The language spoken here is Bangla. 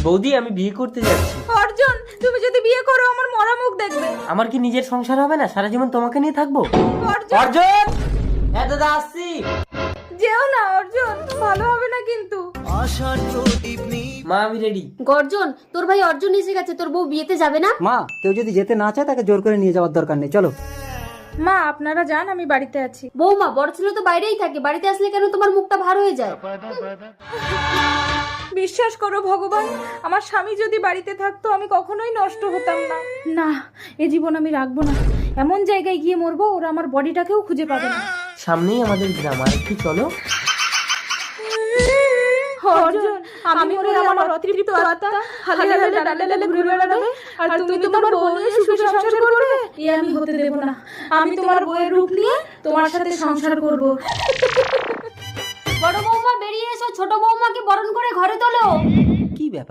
বৌদি আমি বিয়ে করতে যাচ্ছি। অর্জুন, তুমি যদি বিয়ে করো আমার মরা মুখ দেখবে। আমার কি নিজের সংসার হবে না? সারা জীবন তোমাকে নিয়ে থাকবো। অর্জুন, হ্যাঁ দাদা আসছি। যেও না অর্জুন, ভালো হবে না কিন্তু। মা আমি রেডি। গর্জন, তোর ভাই অর্জুন এসে গেছে, তোর বউ বিয়েতে যাবে না? মা, কেউ যদি যেতে না চায় তাকে জোর করে নিয়ে যাওয়ার দরকার নেই, চলো। মা আপনারা যান, আমি বাড়িতে আছি। বৌমা, বড় ছেলে তো বাইরেই থাকে, বাড়িতে আসলে কেন তোমার মুখটা ভার হয়ে যায়? বিশ্বাস করো ভগবান, আমার স্বামী যদি বাড়িতে থাকতো আমি কখনোই নষ্ট হতাম না। না, এ জীবন আমি রাখবো না। এমন জায়গায় গিয়ে মরবো ওরা আমার বডিটাকেও খুঁজে পাবে না। সামনেই আমাদের গ্রাম, আর একটু চলো। অর্জুন, আমি মরে আমার অতৃপ্ত আত্মা হালে হালে ডালে ডালে ঘুরে বেড়াবে, আর তুমি তোমার বউ নিয়ে সুখে সংসার করবে। এ আমি হতে দেব না। আমি তোমার বউয়ের রূপ নিয়ে তোমার সাথে সংসার করব। বড় বৌমা বেরিয়ে এসো, ছোট বৌমাকে বরণ করে ঘরে তোলো। কি ব্যাপার?